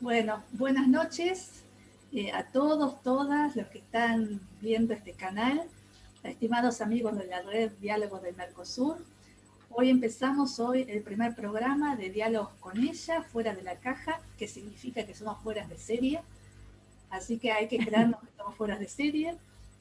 Bueno, buenas noches a todos, todas los que están viendo este canal, estimados amigos de la red Diálogos del Mercosur. Hoy empezamos el primer programa de Diálogos con ella, fuera de la caja, que significa que somos fuera de serie, así que hay que creernos que estamos fuera de serie,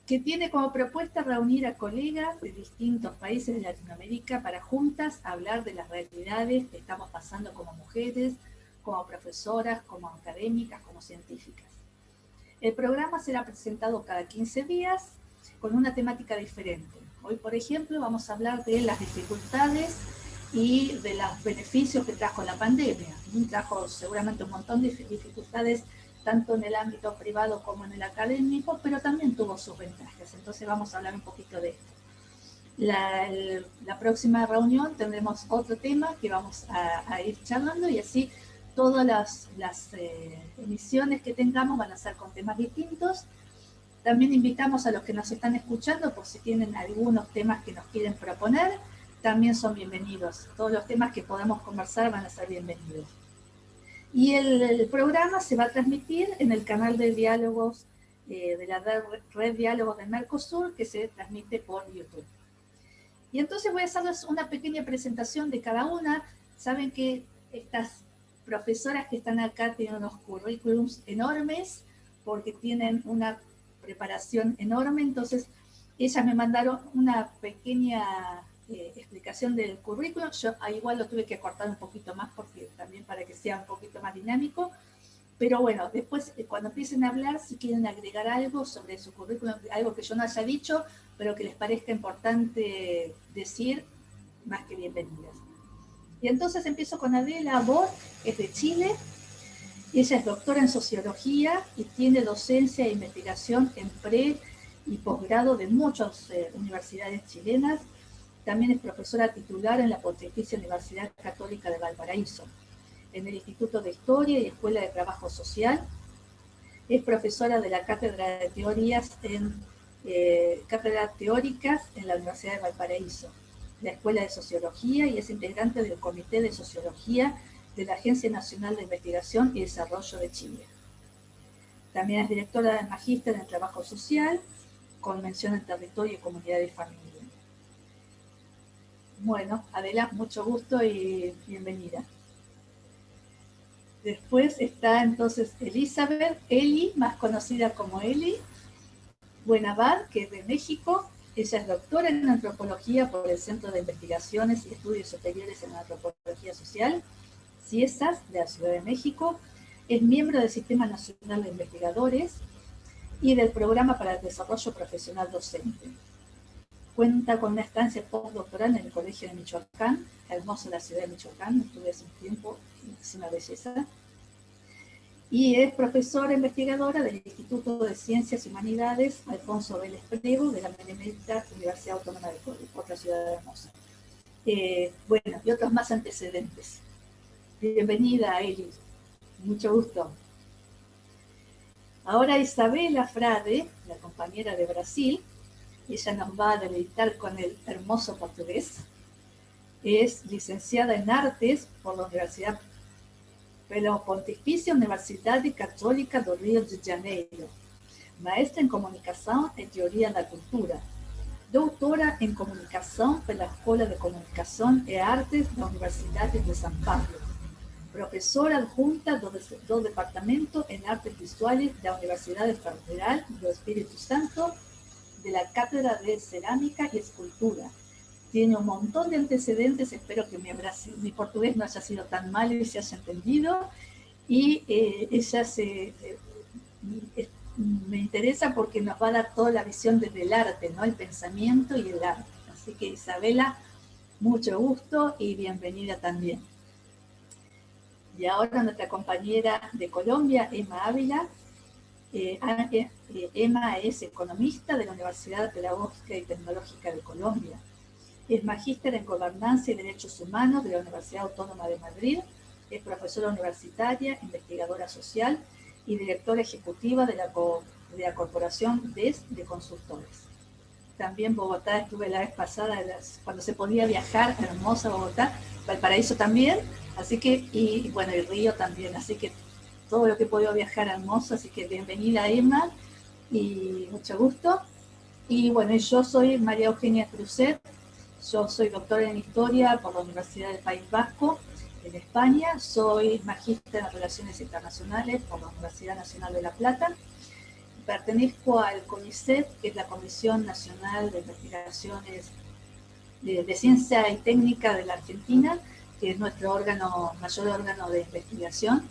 que tiene como propuesta reunir a colegas de distintos países de Latinoamérica para juntas hablar de las realidades que estamos pasando como mujeres, como profesoras, como académicas, como científicas. El programa será presentado cada 15 días con una temática diferente. Hoy, por ejemplo, vamos a hablar de las dificultades y de los beneficios que trajo la pandemia. Trajo seguramente un montón de dificultades tanto en el ámbito privado como en el académico, pero también tuvo sus ventajas. Entonces vamos a hablar un poquito de esto. La próxima reunión tendremos otro tema que vamos a ir charlando y así todas las emisiones que tengamos van a ser con temas distintos. También invitamos a los que nos están escuchando, por si tienen algunos temas que nos quieren proponer, también son bienvenidos. Todos los temas que podamos conversar van a ser bienvenidos. Y el programa se va a transmitir en el canal de diálogos de la red Diálogos del Mercosur, que se transmite por YouTube. Y entonces voy a hacerles una pequeña presentación de cada una. Saben que estas profesoras que están acá tienen unos currículums enormes, porque tienen una preparación enorme, entonces ellas me mandaron una pequeña explicación del currículum. Yo igual lo tuve que acortar un poquito más, porque también para que sea un poquito más dinámico. Pero bueno, después cuando empiecen a hablar, si quieren agregar algo sobre su currículum, algo que yo no haya dicho, pero que les parezca importante decir, más que bienvenidas. Y entonces empiezo con Adela Bot, que es de Chile. Ella es doctora en sociología y tiene docencia e investigación en pre y posgrado de muchas universidades chilenas. También es profesora titular en la Pontificia Universidad Católica de Valparaíso, en el Instituto de Historia y Escuela de Trabajo Social. Es profesora de la Cátedra de Teóricas en la Universidad de Valparaíso, la Escuela de Sociología, y es integrante del Comité de Sociología de la Agencia Nacional de Investigación y Desarrollo de Chile. También es directora de Magíster en Trabajo Social, con mención en Territorio y Comunidad y Familia. Bueno, Adela, mucho gusto y bienvenida. Después está entonces Elizabeth, Eli, más conocida como Eli Buenavad, que es de México. Ella es doctora en antropología por el Centro de Investigaciones y Estudios Superiores en Antropología Social, CIESAS, de la Ciudad de México. Es miembro del Sistema Nacional de Investigadores y del Programa para el Desarrollo Profesional Docente. Cuenta con una estancia postdoctoral en el Colegio de Michoacán, hermosa la ciudad de Michoacán, estuve hace un tiempo, es una belleza. Y es profesora investigadora del Instituto de Ciencias y Humanidades Alfonso Vélez Priego de la Benemérita Universidad Autónoma de Córdoba, otra ciudad hermosa. Bueno, y otros más antecedentes. Bienvenida, Eli. Mucho gusto. Ahora Isabela Frade, la compañera de Brasil, ella nos va a deleitar con el hermoso portugués. Es licenciada en Artes por la Universidad pela Pontifícia Universidade Católica do Rio de Janeiro, maestra em Comunicação e Teoria da Cultura, doutora em Comunicação pela Escola de Comunicação e Artes da Universidade de São Paulo, professora adjunta do Departamento em Artes Visuais da Universidade Federal do Espírito Santo, de la Cátedra de Cerámica y Escultura. Tiene un montón de antecedentes, espero que mi portugués no haya sido tan malo y se haya entendido. Y ella me interesa porque nos va a dar toda la visión desde el arte, ¿no? El pensamiento y el arte. Así que Isabela, mucho gusto y bienvenida también. Y ahora nuestra compañera de Colombia, Emma Ávila. Emma es economista de la Universidad Pedagógica y Tecnológica de Colombia. Es magíster en Gobernanza y Derechos Humanos de la Universidad Autónoma de Madrid. Es profesora universitaria, investigadora social y directora ejecutiva de la Corporación DES de Consultores. También Bogotá, estuve la vez pasada, cuando se podía viajar, hermosa Bogotá. Valparaíso también, así que, y bueno, y Río también, así que todo lo que he podido viajar hermoso, así que bienvenida Irma y mucho gusto. Y bueno, yo soy María Eugenia Cruzet, yo soy doctora en Historia por la Universidad del País Vasco en España, soy magíster en Relaciones Internacionales por la Universidad Nacional de La Plata, pertenezco al CONICET, que es la Comisión Nacional de Investigaciones de Ciencia y Técnica de la Argentina, que es nuestro mayor órgano de investigación.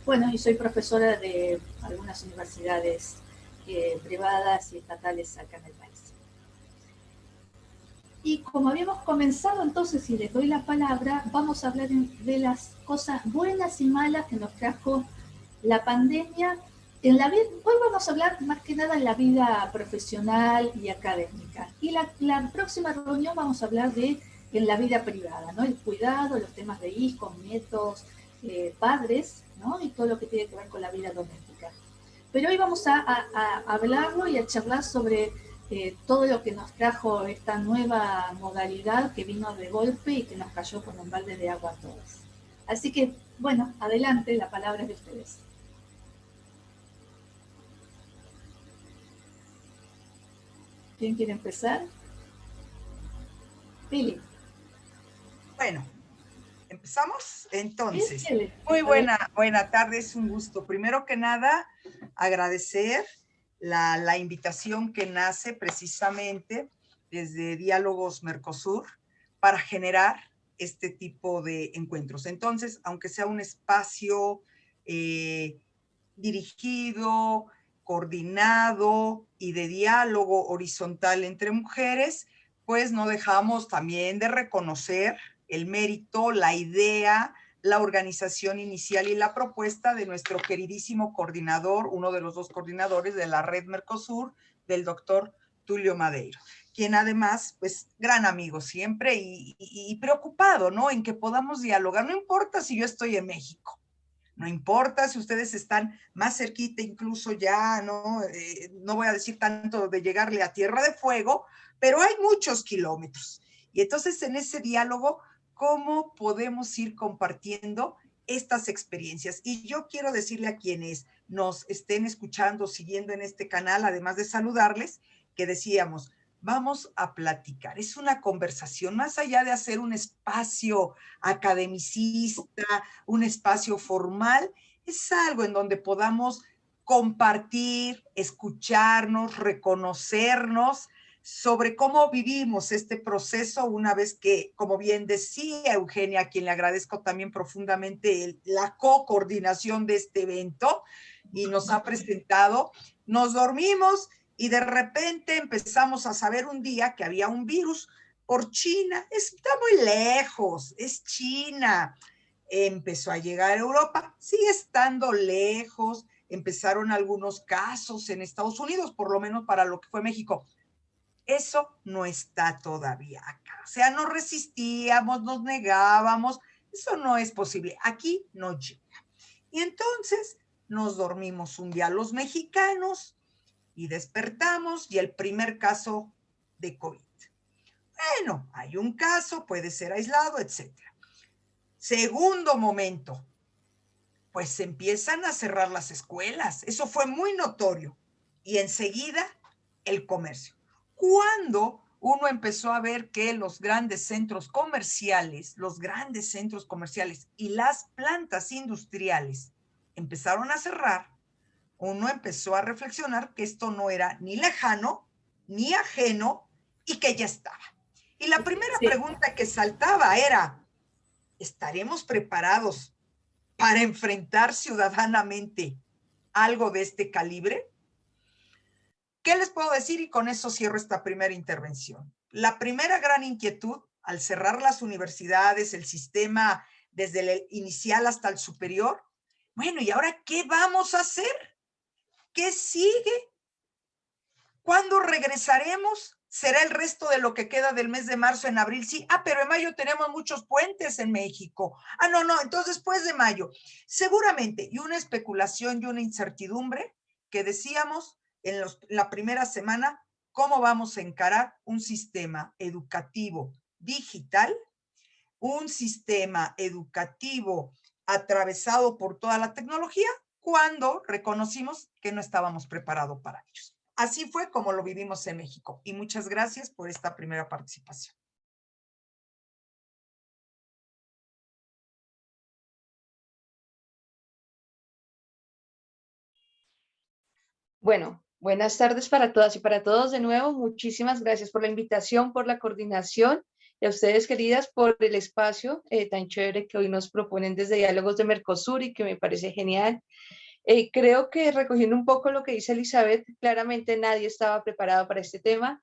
Bueno, y soy profesora de algunas universidades privadas y estatales acá en el país. Y como habíamos comenzado, entonces, si les doy la palabra, vamos a hablar de las cosas buenas y malas que nos trajo la pandemia. Hoy vamos a hablar más que nada en la vida profesional y académica. Y la próxima reunión vamos a hablar en la vida privada, ¿no? El cuidado, los temas de hijos, nietos, padres, ¿no? Y todo lo que tiene que ver con la vida doméstica. Pero hoy vamos a hablarlo y a charlar sobre todo lo que nos trajo esta nueva modalidad que vino de golpe y que nos cayó con un balde de agua a todos. Así que, bueno, adelante, la palabra es de ustedes. ¿Quién quiere empezar? Pili. Bueno, ¿empezamos? Entonces, muy buena tarde, es un gusto. Primero que nada, agradecer la invitación que nace precisamente desde Diálogos Mercosur para generar este tipo de encuentros. Entonces, aunque sea un espacio dirigido, coordinado y de diálogo horizontal entre mujeres, pues no dejamos también de reconocer el mérito, la idea, la organización inicial y la propuesta de nuestro queridísimo coordinador, uno de los dos coordinadores de la Red Mercosur, del doctor Tulio Madeiro, quien además, pues, gran amigo siempre y preocupado, ¿no? En que podamos dialogar. No importa si yo estoy en México, no importa si ustedes están más cerquita, incluso ya, ¿no? No voy a decir tanto de llegarle a Tierra de Fuego, pero hay muchos kilómetros. Y entonces en ese diálogo, ¿cómo podemos ir compartiendo estas experiencias? Y yo quiero decirle a quienes nos estén escuchando, siguiendo en este canal, además de saludarles, que decíamos, vamos a platicar. Es una conversación, más allá de hacer un espacio academicista, un espacio formal, es algo en donde podamos compartir, escucharnos, reconocernos sobre cómo vivimos este proceso una vez que, como bien decía Eugenia, a quien le agradezco también profundamente la co-coordinación de este evento y nos ha presentado, nos dormimos y de repente empezamos a saber un día que había un virus por China. Está muy lejos, es China. Empezó a llegar a Europa, sigue estando lejos, empezaron algunos casos en Estados Unidos, por lo menos para lo que fue México. Eso no está todavía acá. O sea, nos resistíamos, nos negábamos, eso no es posible. Aquí no llega. Y entonces nos dormimos un día los mexicanos y despertamos y el primer caso de COVID. Bueno, hay un caso, puede ser aislado, etcétera. Segundo momento, pues se empiezan a cerrar las escuelas. Eso fue muy notorio. Y enseguida, el comercio. Cuando uno empezó a ver que los grandes centros comerciales y las plantas industriales empezaron a cerrar, uno empezó a reflexionar que esto no era ni lejano, ni ajeno, y que ya estaba. Y la primera pregunta que saltaba era, ¿estaremos preparados para enfrentar ciudadanamente algo de este calibre? ¿Qué les puedo decir? Y con eso cierro esta primera intervención. La primera gran inquietud, al cerrar las universidades, el sistema desde el inicial hasta el superior, bueno, ¿y ahora qué vamos a hacer? ¿Qué sigue? ¿Cuándo regresaremos? ¿Será el resto de lo que queda del mes de marzo en abril? Sí. Pero en mayo tenemos muchos puentes en México. No, entonces después de mayo. Seguramente, y una especulación y una incertidumbre que decíamos en la primera semana, cómo vamos a encarar un sistema educativo digital, un sistema educativo atravesado por toda la tecnología cuando reconocimos que no estábamos preparados para ellos. Así fue como lo vivimos en México. Y muchas gracias por esta primera participación. Bueno, buenas tardes para todas y para todos de nuevo. Muchísimas gracias por la invitación, por la coordinación y a ustedes, queridas, por el espacio tan chévere que hoy nos proponen desde Diálogos de Mercosur y que me parece genial. Creo que recogiendo un poco lo que dice Elizabeth, claramente nadie estaba preparado para este tema.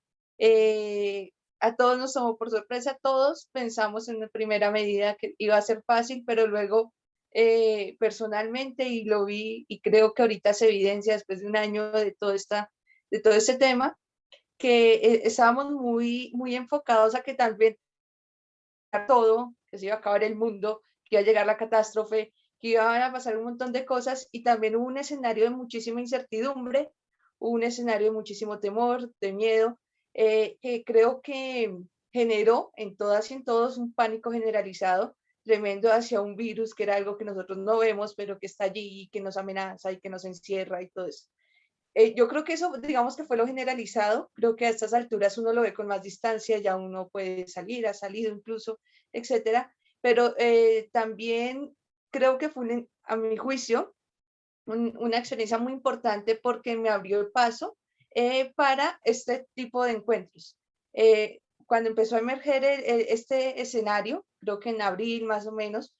A todos nos tomó por sorpresa, todos pensamos en la primera medida que iba a ser fácil, pero luego personalmente, y lo vi, y creo que ahorita se evidencia después de un año de todo este tema, que estábamos muy enfocados a que tal vez todo, que se iba a acabar el mundo, que iba a llegar la catástrofe, que iban a pasar un montón de cosas y también hubo un escenario de muchísima incertidumbre, un escenario de muchísimo temor, de miedo, que creo que generó en todas y en todos un pánico generalizado tremendo hacia un virus que era algo que nosotros no vemos, pero que está allí, que nos amenaza y que nos encierra y todo eso. Yo creo que eso, digamos que fue lo generalizado, creo que a estas alturas uno lo ve con más distancia, ya uno puede salir, ha salido incluso, etcétera, pero también creo que fue, a mi juicio, una experiencia muy importante porque me abrió el paso para este tipo de encuentros. Cuando empezó a emerger este escenario, creo que en abril más o menos,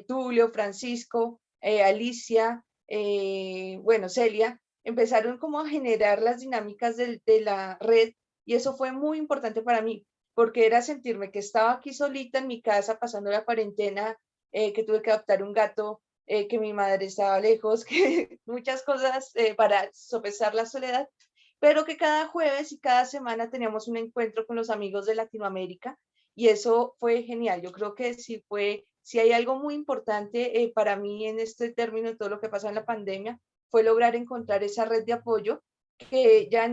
Tulio, Francisco, Alicia, bueno, Celia, empezaron como a generar las dinámicas de la red y eso fue muy importante para mí, porque era sentirme que estaba aquí solita en mi casa pasando la cuarentena, que tuve que adoptar un gato, que mi madre estaba lejos, que muchas cosas para sopesar la soledad, pero que cada jueves y cada semana teníamos un encuentro con los amigos de Latinoamérica y eso fue genial. Yo creo que si hay algo muy importante para mí en este término de todo lo que pasó en la pandemia, fue lograr encontrar esa red de apoyo que ya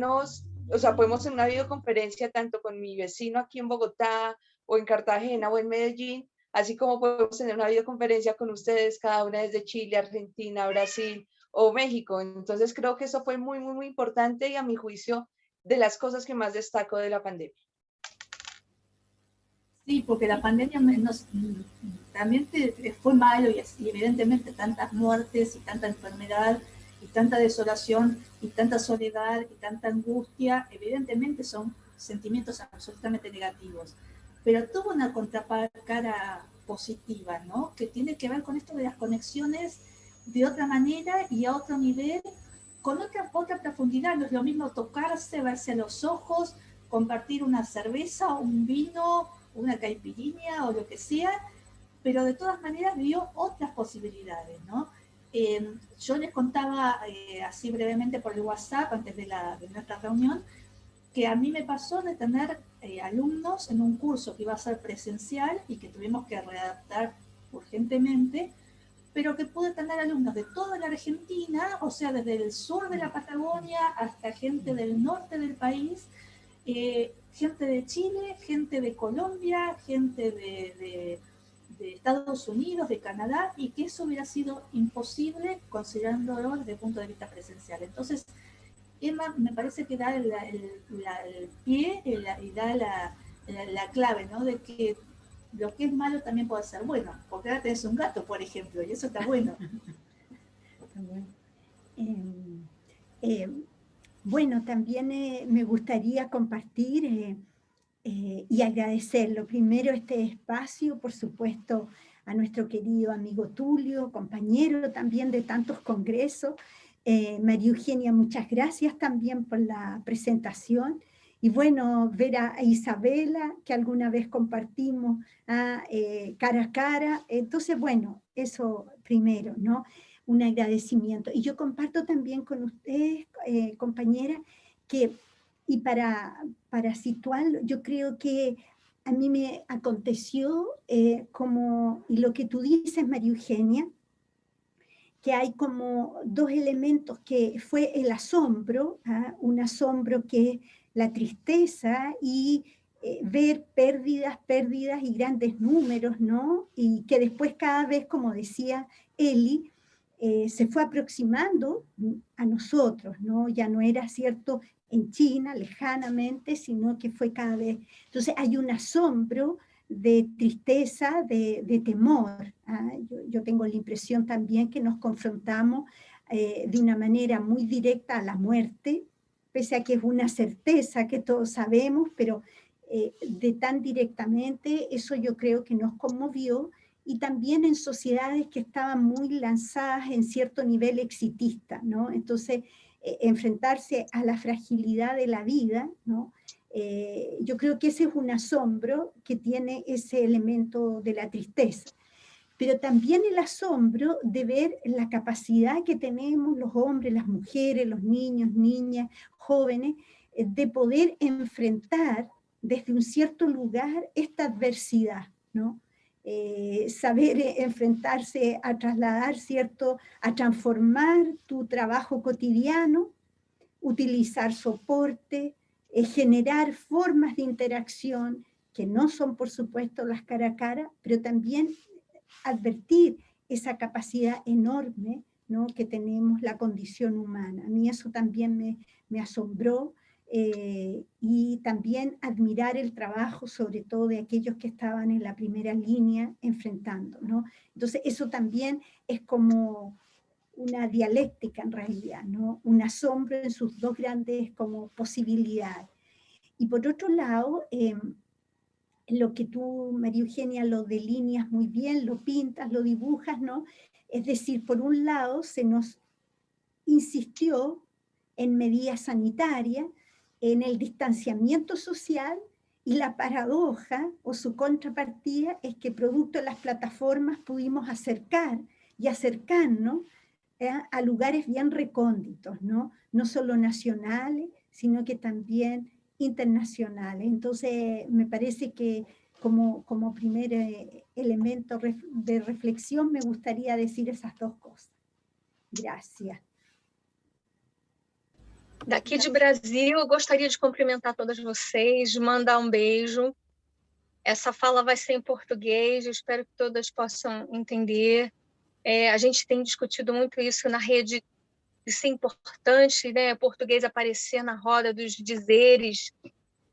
o sea, podemos en una videoconferencia tanto con mi vecino aquí en Bogotá o en Cartagena o en Medellín, así como podemos tener una videoconferencia con ustedes, cada una desde Chile, Argentina, Brasil o México. Entonces creo que eso fue muy importante y a mi juicio de las cosas que más destaco de la pandemia. Sí, porque la pandemia también fue malo y evidentemente tantas muertes y tanta enfermedad y tanta desolación y tanta soledad y tanta angustia, evidentemente son sentimientos absolutamente negativos. Pero tuvo una contracara positiva, ¿no? Que tiene que ver con esto de las conexiones de otra manera y a otro nivel, con otra profundidad. No es lo mismo tocarse, verse a los ojos, compartir una cerveza, un vino, una caipirinha o lo que sea, pero de todas maneras vio otras posibilidades, ¿no? Yo les contaba así brevemente por el WhatsApp antes de nuestra reunión que a mí me pasó de tener alumnos en un curso que iba a ser presencial y que tuvimos que readaptar urgentemente, pero que pude tener alumnos de toda la Argentina, o sea, desde el sur de la Patagonia hasta gente del norte del país, gente de Chile, gente de Colombia, gente de Estados Unidos, de Canadá, y que eso hubiera sido imposible considerándolo desde el punto de vista presencial. Entonces, Emma me parece que da el pie y da la clave, ¿no? De que lo que es malo también puede ser bueno, porque ahora tenés un gato, por ejemplo, y eso está bueno. Bueno, también me gustaría compartir y agradecerlo. Primero este espacio, por supuesto, a nuestro querido amigo Tulio, compañero también de tantos congresos. María Eugenia, muchas gracias también por la presentación. Y bueno, ver a Isabela, que alguna vez compartimos cara a cara. Entonces, bueno, eso primero, ¿no? Un agradecimiento. Y yo comparto también con ustedes, compañera, que, y para situarlo, yo creo que a mí me aconteció como, y lo que tú dices, María Eugenia, que hay como dos elementos, que fue el asombro, un asombro que es la tristeza y ver pérdidas y grandes números, ¿no? Y que después cada vez, como decía Eli, se fue aproximando a nosotros, ¿no? Ya no era cierto en China, lejanamente, sino que fue cada vez. Entonces hay un asombro de tristeza, de temor. ¿Ah? Yo tengo la impresión también que nos confrontamos de una manera muy directa a la muerte, pese a que es una certeza que todos sabemos, pero de tan directamente, eso yo creo que nos conmovió, y también en sociedades que estaban muy lanzadas en cierto nivel exitista, ¿no? Entonces, enfrentarse a la fragilidad de la vida, ¿no? Yo creo que ese es un asombro que tiene ese elemento de la tristeza, pero también el asombro de ver la capacidad que tenemos los hombres, las mujeres, los niños, niñas, jóvenes, de poder enfrentar desde un cierto lugar esta adversidad, ¿no? Saber enfrentarse a trasladar, ¿cierto?, a transformar tu trabajo cotidiano, utilizar soporte, generar formas de interacción que no son, por supuesto, las cara a cara, pero también advertir esa capacidad enorme, ¿no?, que tenemos la condición humana. A mí eso también me asombró, y también admirar el trabajo, sobre todo de aquellos que estaban en la primera línea enfrentando, ¿no? Entonces eso también es como una dialéctica en realidad, ¿no? Un asombro en sus dos grandes como posibilidades. Y por otro lado, lo que tú, María Eugenia, lo delineas muy bien, lo pintas, lo dibujas, ¿no? Es decir, por un lado se nos insistió en medidas sanitarias, en el distanciamiento social, y la paradoja o su contrapartida es que producto de las plataformas pudimos acercar y acercarnos a lugares bien recónditos, ¿no? No solo nacionales, sino que también internacionales. Entonces, me parece que como primer elemento de reflexión me gustaría decir esas dos cosas. Gracias. Daqui de Brasil, eu gostaria de cumprimentar todas vocês, de mandar um beijo. Essa fala vai ser em português, eu espero que todas possam entender. A gente tem discutido muito isso na rede, isso é importante, né? Português aparecer na roda dos dizeres,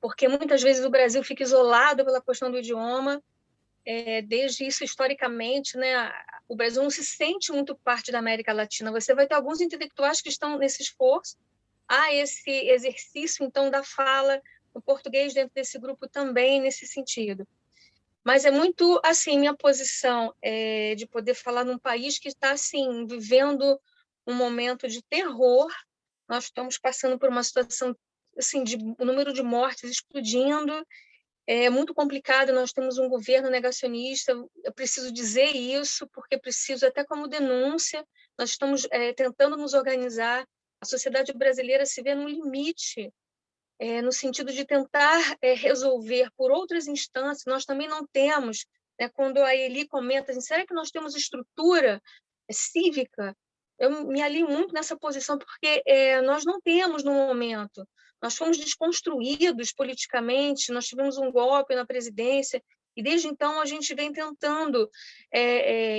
porque muitas vezes o Brasil fica isolado pela questão do idioma. Desde isso, historicamente, né? O Brasil não se sente muito parte da América Latina. Você vai ter alguns intelectuais que estão nesse esforço. Há esse exercício, então, da fala no português dentro desse grupo também, nesse sentido. Mas é muito, assim, minha posição de poder falar num país que está, assim, vivendo um momento de terror. Nós estamos passando por uma situação, assim, de o número de mortes explodindo. É muito complicado, nós temos um governo negacionista, eu preciso dizer isso, porque preciso, até como denúncia, nós estamos tentando nos organizar. A sociedade brasileira se vê no limite, no sentido de tentar resolver por outras instâncias. Nós também não temos, né, quando a Eli comenta, assim, será que nós temos estrutura cívica? Eu me alio muito nessa posição, porque nós não temos no momento. Nós fomos desconstruídos politicamente, nós tivemos um golpe na presidência, e desde então a gente vem tentando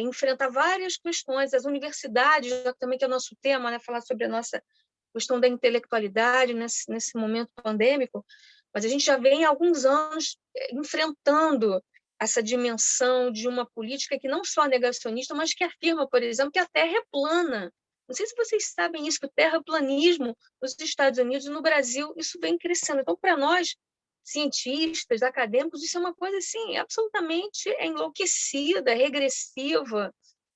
enfrentar várias questões. As universidades, também que é o nosso tema, né, falar sobre a nossa questão da intelectualidade nesse momento pandêmico, mas a gente já vem há alguns anos enfrentando essa dimensão de uma política que não só é negacionista, mas que afirma, por exemplo, que a Terra é plana. Não sei se vocês sabem isso, que o terraplanismo nos Estados Unidos e no Brasil, isso vem crescendo. Então, para nós, cientistas, acadêmicos, isso é uma coisa assim, absolutamente enlouquecida, regressiva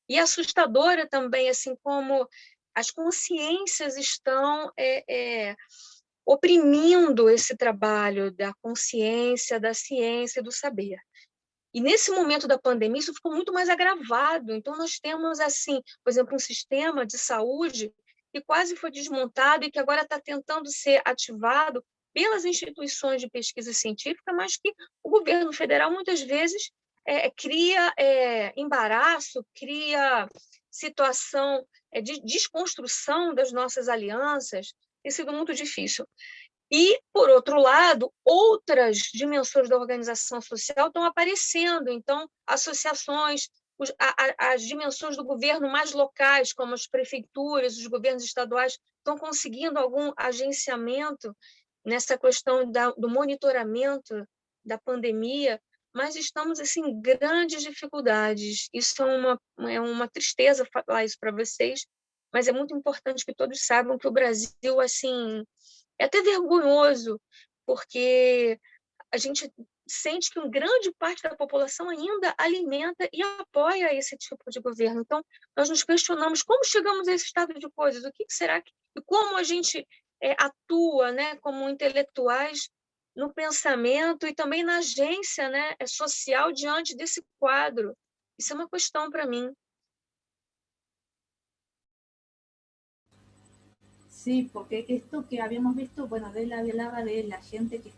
e assustadora também, assim como as consciências estão oprimindo esse trabalho da consciência, da ciência e do saber. E nesse momento da pandemia, isso ficou muito mais agravado. Então, nós temos, assim, por exemplo, um sistema de saúde que quase foi desmontado e que agora está tentando ser ativado pelas instituições de pesquisa científica, mas que o governo federal, muitas vezes, cria embaraço, cria situação de desconstrução das nossas alianças. Tem sido muito difícil. E, por outro lado, outras dimensões da organização social estão aparecendo. Então, associações, as dimensões do governo mais locais, como as prefeituras, os governos estaduais, estão conseguindo algum agenciamento nessa questão do monitoramento da pandemia, mas estamos assim, em grandes dificuldades. Isso é uma tristeza falar isso para vocês, mas é muito importante que todos saibam que o Brasil, assim, é até vergonhoso, porque a gente sente que uma grande parte da população ainda alimenta e apoia esse tipo de governo. Então, nós nos questionamos como chegamos a esse estado de coisas, o que será que, e como a gente atua, né, como intelectuais no pensamento e também na agência, né, social diante desse quadro. Isso é uma questão para mim. Sí, porque esto que habíamos visto, bueno, de él hablaba de la gente que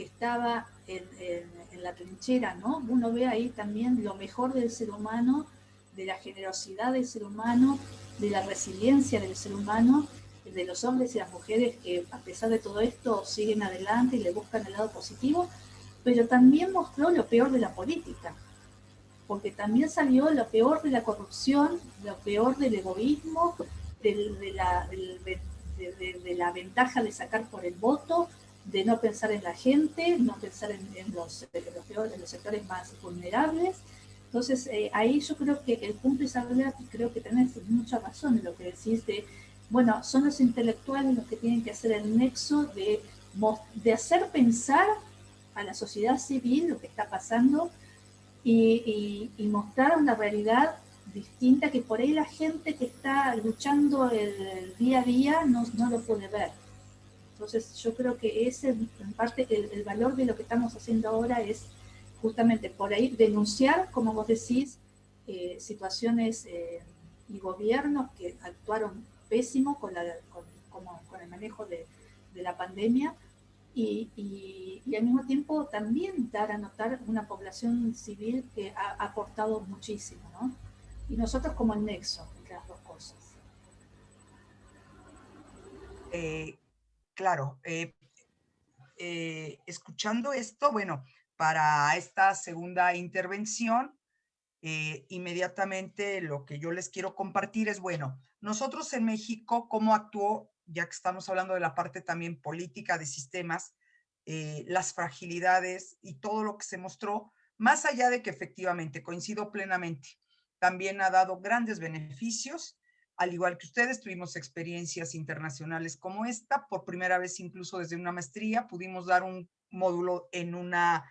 estaba en la trinchera, ¿no? Uno ve ahí también lo mejor del ser humano, de la generosidad del ser humano, de la resiliencia del ser humano, de los hombres y las mujeres que a pesar de todo esto siguen adelante y le buscan el lado positivo, pero también mostró lo peor de la política, porque también salió lo peor de la corrupción, lo peor del egoísmo, de la ventaja de sacar por el voto, de no pensar en la gente, no pensar en los sectores más vulnerables. Entonces, ahí yo creo que el punto, Isabela, creo que tenés mucha razón en lo que decís de, bueno, son los intelectuales los que tienen que hacer el nexo de hacer pensar a la sociedad civil lo que está pasando y mostrar una realidad distinta que por ahí la gente que está luchando el día a día no lo puede ver. Entonces yo creo que ese, en parte, el valor de lo que estamos haciendo ahora es justamente por ahí denunciar, como vos decís, situaciones y gobiernos que actuaron pésimo con el manejo de la pandemia, y al mismo tiempo también dar a notar una población civil que ha aportado muchísimo, ¿no? Y nosotros como el nexo entre las dos cosas. Claro, escuchando esto, bueno, para esta segunda intervención, inmediatamente lo que yo les quiero compartir es, bueno, nosotros en México, ¿cómo actuó? Ya que estamos hablando de la parte también política de sistemas, las fragilidades y todo lo que se mostró, más allá de que efectivamente coincido plenamente, también ha dado grandes beneficios. Al igual que ustedes, tuvimos experiencias internacionales como esta. Por primera vez, incluso desde una maestría, pudimos dar un módulo en una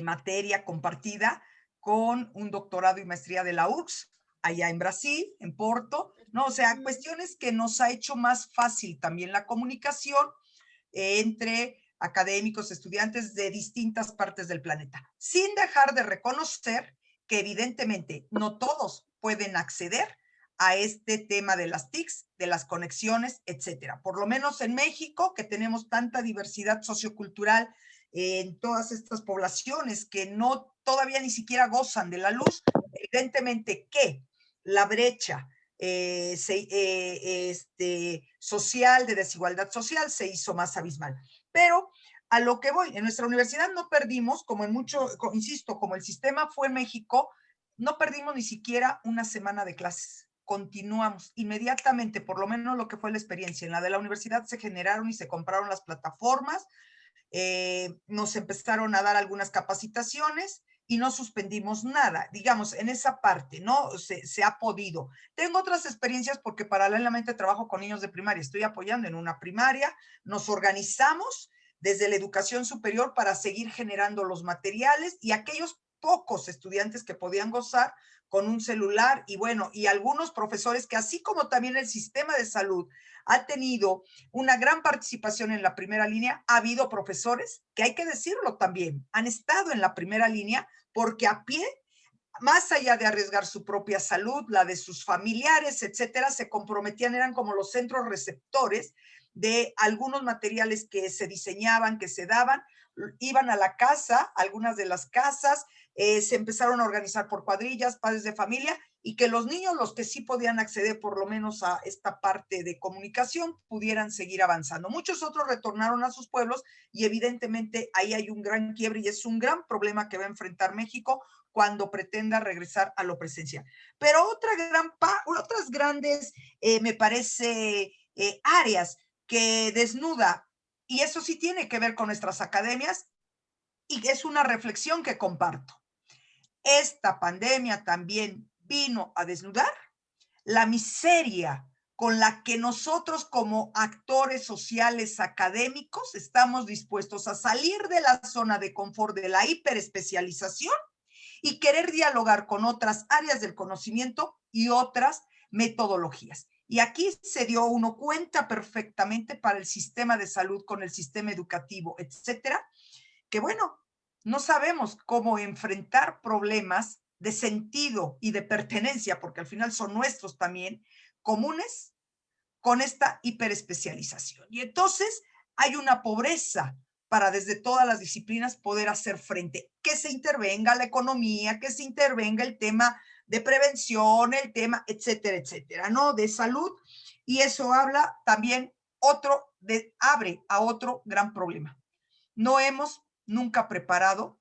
materia compartida con un doctorado y maestría de la URGS, allá en Brasil, en Porto, ¿no? O sea, cuestiones que nos ha hecho más fácil también la comunicación entre académicos, estudiantes de distintas partes del planeta, sin dejar de reconocer que evidentemente no todos pueden acceder a este tema de las TICs, de las conexiones, etcétera. Por lo menos en México, que tenemos tanta diversidad sociocultural en todas estas poblaciones que no todavía ni siquiera gozan de la luz, evidentemente que la brecha social, de desigualdad social, se hizo más abismal. Pero a lo que voy, en nuestra universidad no perdimos, como en mucho, insisto, como el sistema fue en México, no perdimos ni siquiera una semana de clases. Continuamos inmediatamente, por lo menos lo que fue la experiencia. En la de la universidad se generaron y se compraron las plataformas, nos empezaron a dar algunas capacitaciones y no suspendimos nada, digamos, en esa parte, ¿no? Se ha podido. Tengo otras experiencias porque paralelamente trabajo con niños de primaria, estoy apoyando en una primaria, nos organizamos desde la educación superior para seguir generando los materiales y aquellos pocos estudiantes que podían gozar con un celular y bueno, y algunos profesores que así como también el sistema de salud ha tenido una gran participación en la primera línea, ha habido profesores que hay que decirlo también, han estado en la primera línea porque a pie, más allá de arriesgar su propia salud, la de sus familiares, etcétera, se comprometían, eran como los centros receptores de algunos materiales que se diseñaban, que se daban, iban a la casa, algunas de las casas, se empezaron a organizar por cuadrillas, padres de familia, y que los niños, los que sí podían acceder por lo menos a esta parte de comunicación, pudieran seguir avanzando. Muchos otros retornaron a sus pueblos y evidentemente ahí hay un gran quiebre y es un gran problema que va a enfrentar México cuando pretenda regresar a lo presencial. Pero otras grandes, me parece, áreas que desnuda, y eso sí tiene que ver con nuestras academias, y es una reflexión que comparto. Esta pandemia también vino a desnudar la miseria con la que nosotros como actores sociales académicos estamos dispuestos a salir de la zona de confort de la hiperespecialización y querer dialogar con otras áreas del conocimiento y otras metodologías. Y aquí se dio uno cuenta perfectamente para el sistema de salud con el sistema educativo, etcétera, que bueno, no sabemos cómo enfrentar problemas de sentido y de pertenencia, porque al final son nuestros también, comunes con esta hiperespecialización. Y entonces hay una pobreza para desde todas las disciplinas poder hacer frente, que se intervenga la economía, que se intervenga el tema de prevención, el tema, etcétera, etcétera, ¿no? De salud. Y eso habla también abre a otro gran problema. No hemos nunca preparado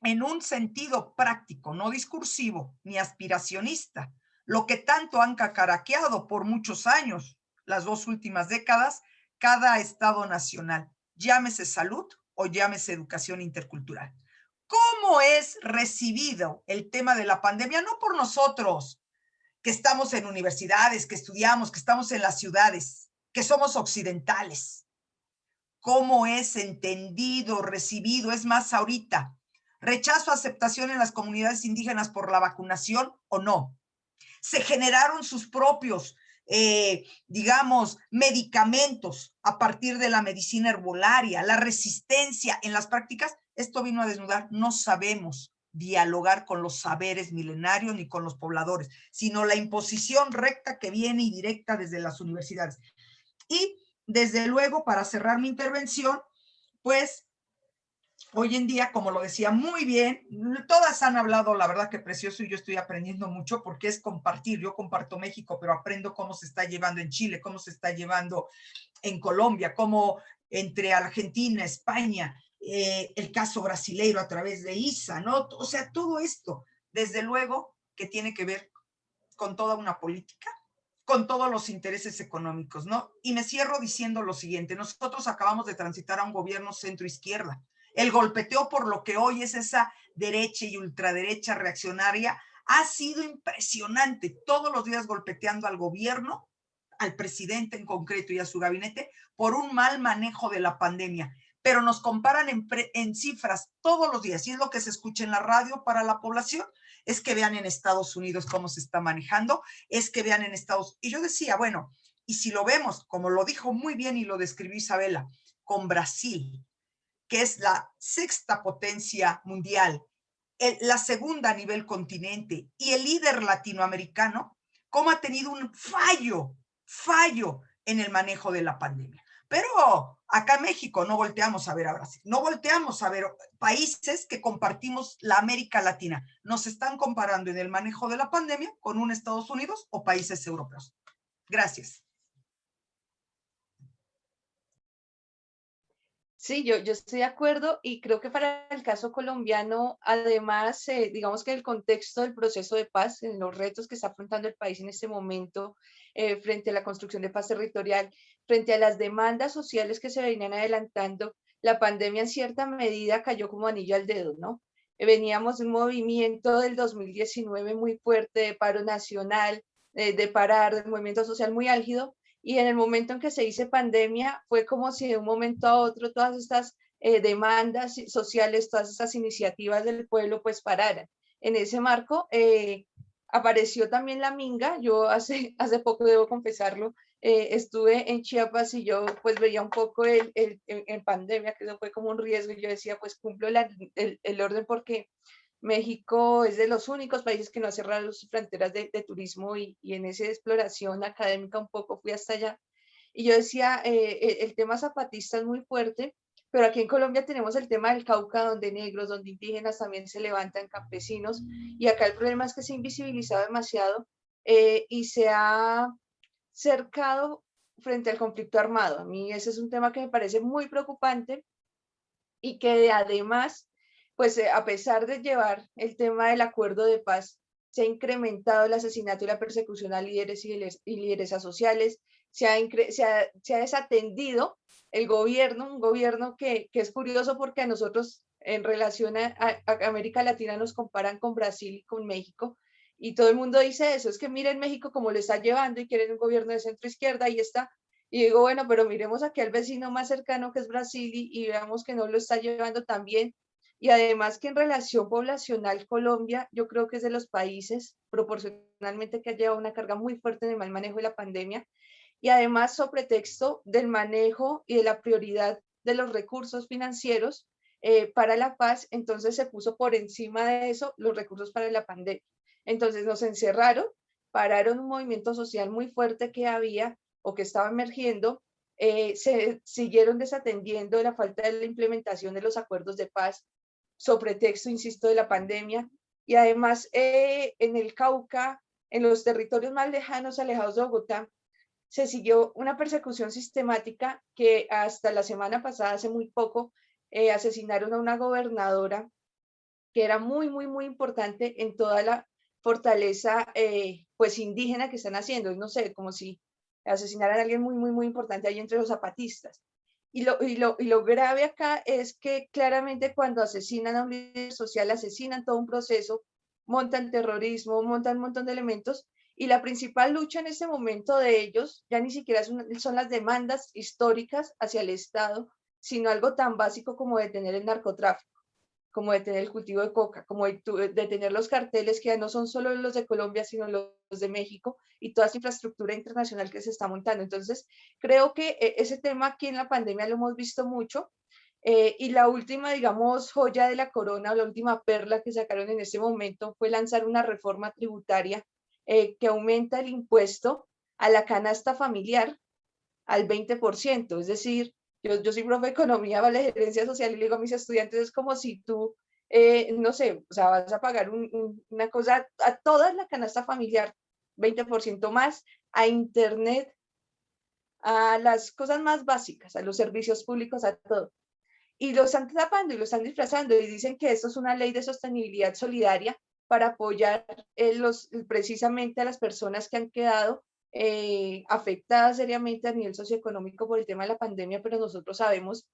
en un sentido práctico, no discursivo ni aspiracionista, lo que tanto han cacaraqueado por muchos años, las 2 últimas décadas, cada Estado nacional, llámese salud o llámese educación intercultural. ¿Cómo es recibido el tema de la pandemia? No por nosotros, que estamos en universidades, que estudiamos, que estamos en las ciudades, que somos occidentales. ¿Cómo es entendido, recibido? Es más, ahorita, ¿rechazo, aceptación en las comunidades indígenas por la vacunación o no? Se generaron sus propios, digamos, medicamentos a partir de la medicina herbolaria, la resistencia en las prácticas. Esto vino a desnudar. No sabemos dialogar con los saberes milenarios ni con los pobladores, sino la imposición recta que viene y directa desde las universidades. Y desde luego, para cerrar mi intervención, pues hoy en día, como lo decía muy bien, todas han hablado, la verdad que precioso, y yo estoy aprendiendo mucho porque es compartir. Yo comparto México, pero aprendo cómo se está llevando en Chile, cómo se está llevando en Colombia, cómo entre Argentina, España, el caso brasileiro a través de ISA, ¿no? O sea, todo esto, desde luego, que tiene que ver con toda una política, con todos los intereses económicos, ¿no? Y me cierro diciendo lo siguiente: nosotros acabamos de transitar a un gobierno centro-izquierda. El golpeteo por lo que hoy es esa derecha y ultraderecha reaccionaria ha sido impresionante. Todos los días golpeteando al gobierno, al presidente en concreto y a su gabinete por un mal manejo de la pandemia. Pero nos comparan en cifras todos los días, y es lo que se escucha en la radio para la población. Es que vean en Estados Unidos cómo se está manejando, es que vean en Estados... Y yo decía, bueno, y si lo vemos, como lo dijo muy bien y lo describió Isabela, con Brasil, que es la 6ª potencia mundial, la 2ª a nivel continente y el líder latinoamericano, cómo ha tenido un fallo en el manejo de la pandemia. Pero acá en México no volteamos a ver a Brasil, no volteamos a ver países que compartimos la América Latina. Nos están comparando en el manejo de la pandemia con un Estados Unidos o países europeos. Gracias. Sí, yo estoy de acuerdo, y creo que para el caso colombiano, además, digamos que el contexto del proceso de paz, en los retos que está afrontando el país en este momento, frente a la construcción de paz territorial, frente a las demandas sociales que se venían adelantando, la pandemia en cierta medida cayó como anillo al dedo, ¿no? Veníamos de un movimiento del 2019 muy fuerte de paro nacional, de parar, del movimiento social muy álgido, y en el momento en que se dice pandemia, fue como si de un momento a otro todas estas demandas sociales, todas estas iniciativas del pueblo, pues pararan. En ese marco apareció también la minga. Yo hace poco, debo confesarlo, estuve en Chiapas y yo pues veía un poco en pandemia, que eso fue como un riesgo, y yo decía, pues cumplo el orden, porque México es de los únicos países que no ha cerrado sus fronteras de turismo, y en esa exploración académica un poco fui hasta allá. Y yo decía, el tema zapatista es muy fuerte, pero aquí en Colombia tenemos el tema del Cauca, donde negros, donde indígenas también se levantan, campesinos, y acá el problema es que se ha invisibilizado demasiado y se ha cercado frente al conflicto armado. A mí ese es un tema que me parece muy preocupante y que además, pues a pesar de llevar el tema del acuerdo de paz, se ha incrementado el asesinato y la persecución a líderes y lideresas sociales, se ha desatendido el gobierno, un gobierno que es curioso porque a nosotros en relación a América Latina nos comparan con Brasil y con México, y todo el mundo dice eso, es que miren México cómo le está llevando y quieren un gobierno de centro izquierda, y está. Y digo, bueno, pero miremos aquí al vecino más cercano que es Brasil y veamos que no lo está llevando tan bien. Y además que en relación poblacional, Colombia, yo creo que es de los países proporcionalmente que ha llevado una carga muy fuerte en el mal manejo de la pandemia. Y además, sobre texto del manejo y de la prioridad de los recursos financieros para la paz, entonces se puso por encima de eso los recursos para la pandemia. Entonces nos encerraron, pararon un movimiento social muy fuerte que había o que estaba emergiendo, se siguieron desatendiendo de la falta de la implementación de los acuerdos de paz, sobre texto, insisto, de la pandemia, y además en el Cauca, en los territorios más lejanos, alejados de Bogotá, se siguió una persecución sistemática que hasta la semana pasada, hace muy poco, asesinaron a una gobernadora que era muy, muy, muy importante en toda la fortaleza pues indígena que están haciendo. No sé, como si asesinaran a alguien muy, muy, muy importante ahí entre los zapatistas. Y lo grave acá es que claramente cuando asesinan a un líder social, asesinan todo un proceso, montan terrorismo, montan un montón de elementos, y la principal lucha en este momento de ellos ya ni siquiera son las demandas históricas hacia el Estado, sino algo tan básico como detener el narcotráfico, como detener el cultivo de coca, como detener los carteles que ya no son solo los de Colombia, sino los de México, y toda esa infraestructura internacional que se está montando. Entonces, creo que ese tema aquí en la pandemia lo hemos visto mucho, y la última, digamos, joya de la corona, o la última perla que sacaron en este momento fue lanzar una reforma tributaria que aumenta el impuesto a la canasta familiar al 20%, es decir, yo soy profe de economía, vale, gerencia social, y le digo a mis estudiantes, es como si tú, no sé, o sea, vas a pagar una cosa a toda la canasta familiar, 20% más, a internet, a las cosas más básicas, a los servicios públicos, a todo. Y lo están tapando y lo están disfrazando y dicen que esto es una ley de sostenibilidad solidaria para apoyar precisamente a las personas que han quedado afectadas seriamente a nivel socioeconómico por el tema de la pandemia, pero nosotros sabemos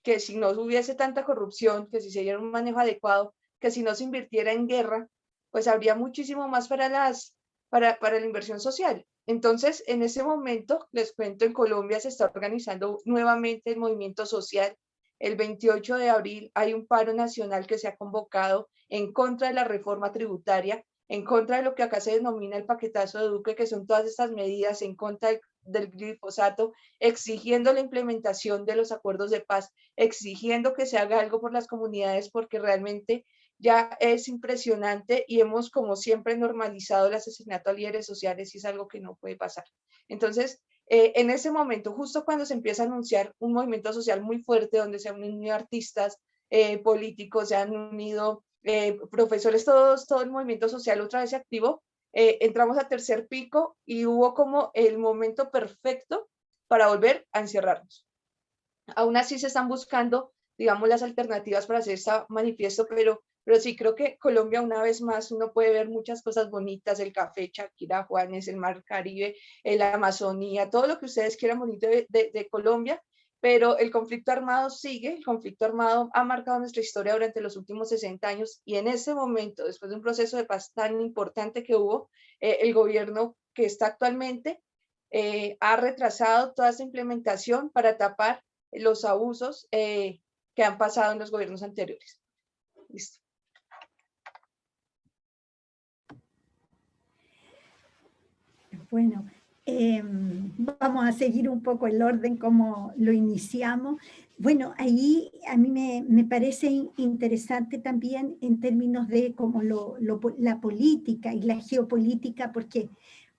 que si no hubiese tanta corrupción, que si se diera un manejo adecuado, que si no se invirtiera en guerra, pues habría muchísimo más para la inversión social. Entonces, en ese momento, les cuento, en Colombia se está organizando nuevamente el movimiento social. El 28 de abril hay un paro nacional que se ha convocado en contra de la reforma tributaria, en contra de lo que acá se denomina el paquetazo de Duque, que son todas estas medidas en contra del glifosato, exigiendo la implementación de los acuerdos de paz, exigiendo que se haga algo por las comunidades, porque realmente ya es impresionante y hemos, como siempre, normalizado el asesinato a líderes sociales y es algo que no puede pasar. Entonces, en ese momento, justo cuando se empieza a anunciar un movimiento social muy fuerte, donde se han unido artistas, políticos, se han unido profesores, todo el movimiento social otra vez se activó, entramos a tercer pico y hubo como el momento perfecto para volver a encerrarnos. Aún así se están buscando, digamos, las alternativas para hacer este manifiesto, pero sí creo que Colombia, una vez más, uno puede ver muchas cosas bonitas, el café, Shakira, Juanes, el mar Caribe, la Amazonía, todo lo que ustedes quieran bonito de Colombia, pero el conflicto armado sigue, el conflicto armado ha marcado nuestra historia durante los últimos 60 años, y en ese momento, después de un proceso de paz tan importante que hubo, el gobierno que está actualmente ha retrasado toda esa implementación para tapar los abusos que han pasado en los gobiernos anteriores. Listo. Bueno, vamos a seguir un poco el orden como lo iniciamos. Bueno, ahí a mí me parece interesante también en términos de como la política y la geopolítica, porque,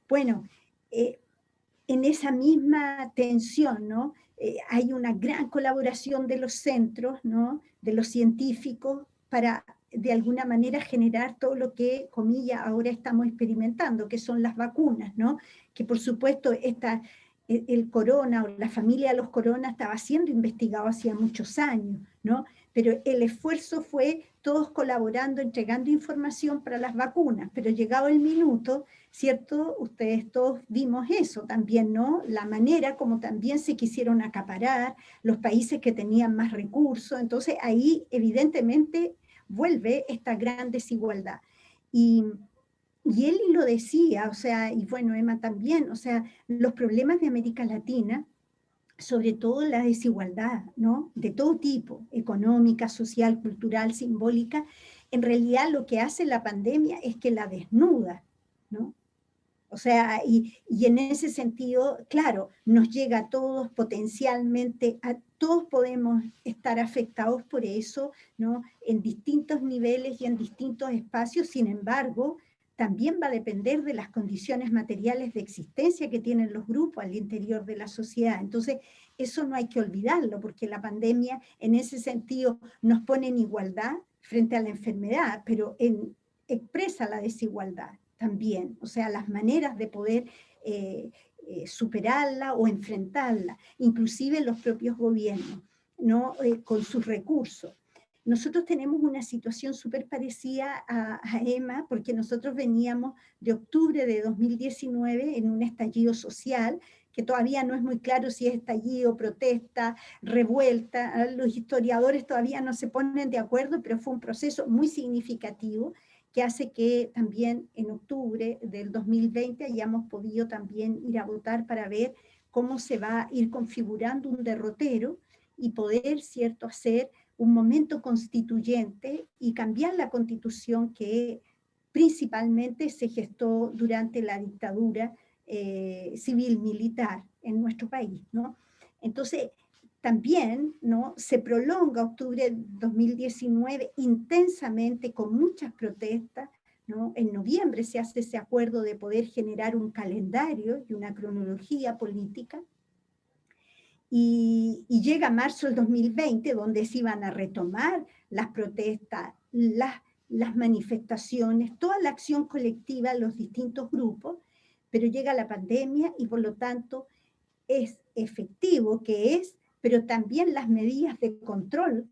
bueno, en esa misma tensión, ¿no? hay una gran colaboración de los centros, ¿no? De los científicos, para de alguna manera generar todo lo que, comillas, ahora estamos experimentando, que son las vacunas, ¿no? Que por supuesto el corona o la familia de los corona estaba siendo investigado hacía muchos años, ¿no? Pero el esfuerzo fue todos colaborando, entregando información para las vacunas, pero llegado el minuto, ¿cierto? Ustedes todos vimos eso también, ¿no? La manera como también se quisieron acaparar los países que tenían más recursos, entonces ahí evidentemente vuelve esta gran desigualdad. Y él lo decía, o sea, y bueno, Emma también, o sea, los problemas de América Latina, sobre todo la desigualdad, ¿no? De todo tipo, económica, social, cultural, simbólica, en realidad lo que hace la pandemia es que la desnuda, ¿no? O sea, y en ese sentido, claro, nos llega a todos potencialmente, todos podemos estar afectados por eso, ¿no? En distintos niveles y en distintos espacios, sin embargo, también va a depender de las condiciones materiales de existencia que tienen los grupos al interior de la sociedad. Entonces, eso no hay que olvidarlo, porque la pandemia en ese sentido nos pone en igualdad frente a la enfermedad, pero expresa la desigualdad también, o sea, las maneras de poder superarla o enfrentarla, inclusive los propios gobiernos, ¿no? Con sus recursos. Nosotros tenemos una situación súper parecida a Emma, porque nosotros veníamos de octubre de 2019 en un estallido social, que todavía no es muy claro si es estallido, protesta, revuelta, los historiadores todavía no se ponen de acuerdo, pero fue un proceso muy significativo, que hace que también en octubre del 2020 hayamos podido también ir a votar para ver cómo se va a ir configurando un derrotero y poder, ¿cierto?, hacer un momento constituyente y cambiar la constitución que principalmente se gestó durante la dictadura civil-militar en nuestro país, ¿no? Entonces, también, ¿no?, se prolonga octubre de 2019 intensamente con muchas protestas, ¿no? En noviembre se hace ese acuerdo de poder generar un calendario y una cronología política, y llega marzo del 2020, donde se iban a retomar las protestas, las manifestaciones, toda la acción colectiva de los distintos grupos, pero llega la pandemia y por lo tanto es efectivo que es, pero también las medidas de control,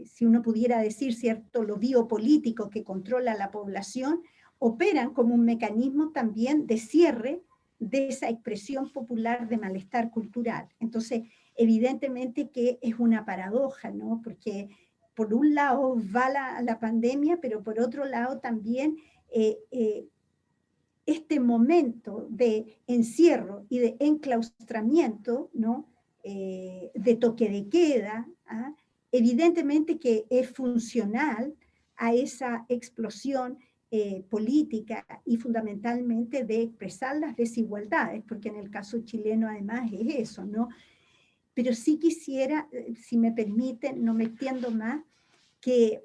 si uno pudiera decir, ¿cierto?, lo biopolítico que controla la población, operan como un mecanismo también de cierre de esa expresión popular de malestar cultural. Entonces, evidentemente que es una paradoja, ¿no? Porque por un lado va la pandemia, pero por otro lado también este momento de encierro y de enclaustramiento, ¿no? De toque de queda, evidentemente que es funcional a esa explosión política y fundamentalmente de expresar las desigualdades, porque en el caso chileno además es eso, ¿no? Pero sí quisiera, si me permiten, no me extiendo más, que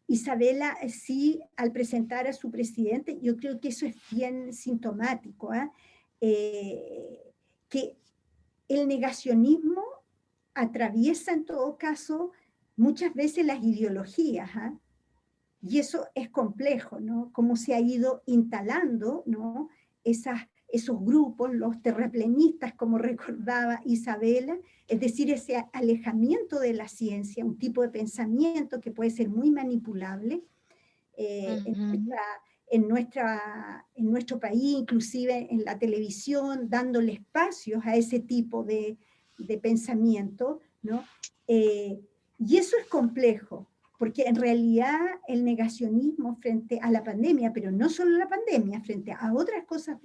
Isabela, sí, al presentar a su presidente, yo creo que eso es bien sintomático, que el negacionismo atraviesa en todo caso muchas veces las ideologías, y eso es complejo, ¿no? Cómo se ha ido instalando, ¿no?, esos grupos, los terraplenistas, como recordaba Isabela, es decir, ese alejamiento de la ciencia, un tipo de pensamiento que puede ser muy manipulable en nuestro país, inclusive en la televisión, dándole espacios a ese tipo de pensamiento, ¿no? Y eso es complejo, porque en realidad el negacionismo frente a la pandemia, pero no solo la pandemia, frente a otras cosas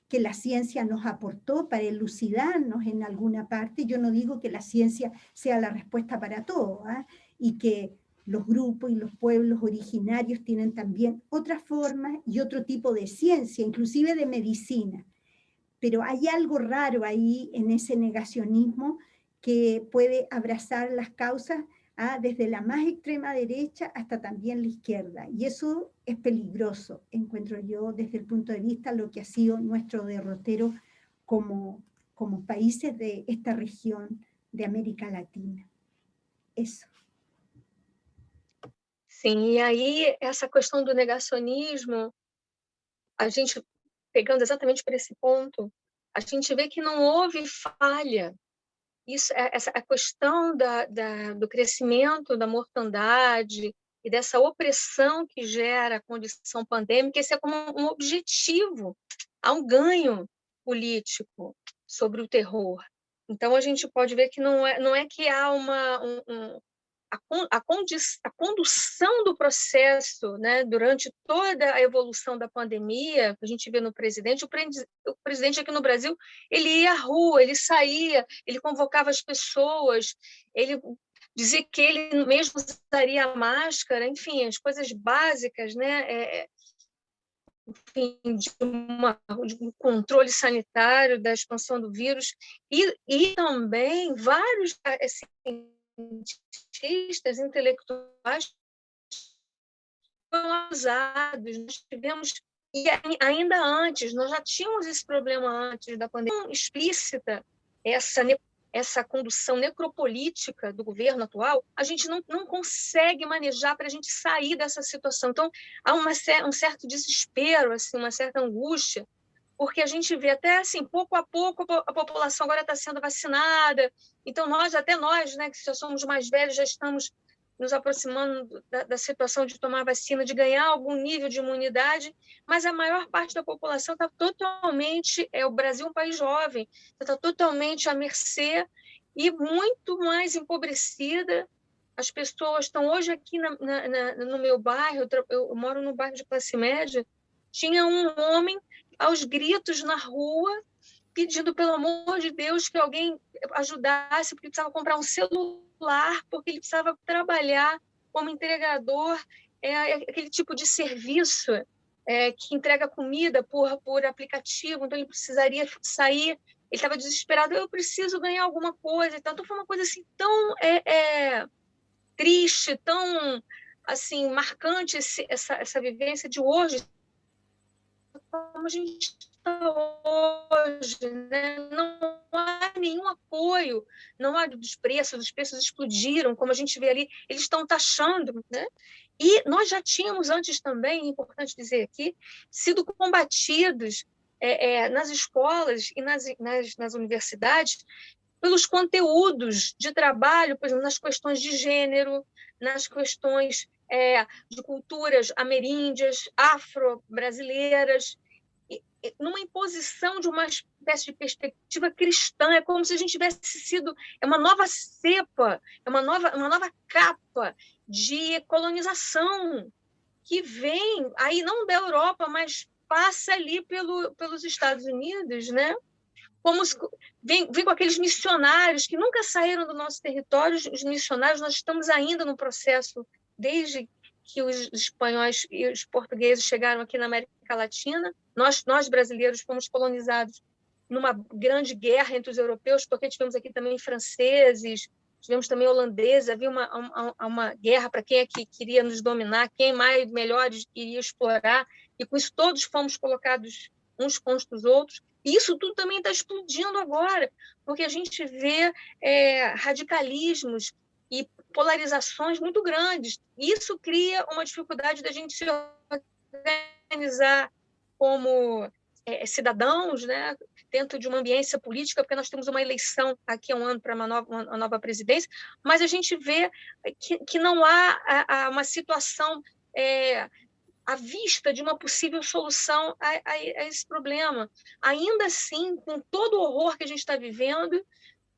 que la ciencia nos aportó para elucidarnos en alguna parte, yo no digo que la ciencia sea la respuesta para todo, y que los grupos y los pueblos originarios tienen también otras formas y otro tipo de ciencia, inclusive de medicina. Pero hay algo raro ahí en ese negacionismo que puede abrazar las causas desde la más extrema derecha hasta también la izquierda. Y eso es peligroso, encuentro yo, desde el punto de vista de lo que ha sido nuestro derrotero como como países de esta región de América Latina. Eso. Sim, e aí essa questão do negacionismo, a gente, pegando exatamente para esse ponto, a gente vê que não houve falha. Isso, a questão do crescimento da mortandade e dessa opressão que gera a condição pandêmica, esse é como um objetivo, há um ganho político sobre o terror. Então, a gente pode ver que não é que há a condução do processo, né, durante toda a evolução da pandemia, a gente vê no presidente, o presidente aqui no Brasil, ele ia à rua, ele saía, ele convocava as pessoas, ele dizia que ele mesmo usaria a máscara, enfim, as coisas básicas, né, enfim, de um controle sanitário da expansão do vírus, e também vários cientistas, intelectuais foram usados. Nós tivemos, e ainda antes, nós já tínhamos esse problema antes da pandemia, explícita essa condução necropolítica do governo atual, a gente não consegue manejar para a gente sair dessa situação. Então, há um certo desespero, assim, uma certa angústia, porque a gente vê até assim, pouco a pouco a população agora está sendo vacinada, então até nós, né, que já somos mais velhos, já estamos nos aproximando da situação de tomar vacina, de ganhar algum nível de imunidade, mas a maior parte da população está totalmente, o Brasil é um país jovem, está totalmente à mercê e muito mais empobrecida. As pessoas estão hoje aqui no meu bairro, eu moro num bairro de classe média, tinha um homem aos gritos na rua, pedindo, pelo amor de Deus, que alguém ajudasse, porque ele precisava comprar um celular, porque ele precisava trabalhar como entregador, aquele tipo de serviço que entrega comida por aplicativo, então ele precisaria sair, ele estava desesperado, eu preciso ganhar alguma coisa, então foi uma coisa assim tão triste, tão assim, marcante essa vivência de hoje, como a gente está hoje, né? Não há nenhum apoio, não há dos preços, os preços explodiram, como a gente vê ali, eles estão taxando, né? E nós já tínhamos antes também, é importante dizer aqui, sido combatidos nas escolas e nas universidades pelos conteúdos de trabalho, por exemplo, nas questões de gênero, nas questões de culturas ameríndias, afro-brasileiras, numa imposição de uma espécie de perspectiva cristã. É como se a gente tivesse sido uma nova cepa, uma nova capa de colonização que vem aí não da Europa, mas passa ali pelos Estados Unidos, né? Como vem com aqueles missionários que nunca saíram do nosso território. Os missionários, nós estamos ainda no processo, desde que os espanhóis e os portugueses chegaram aqui na América Latina. Nós brasileiros fomos colonizados numa grande guerra entre os europeus, porque tivemos aqui também franceses, tivemos também holandeses, havia uma guerra para quem é que queria nos dominar, quem mais melhores iria explorar, e com isso todos fomos colocados uns contra os outros. E isso tudo também está explodindo agora, porque a gente vê radicalismos e polarizações muito grandes. Isso cria uma dificuldade da gente se organizar como cidadãos, né, dentro de uma ambiência política, porque nós temos uma eleição aqui há um ano para uma nova presidência, mas a gente vê que não há uma situação à vista de uma possível solução a esse problema. Ainda assim, com todo o horror que a gente está vivendo,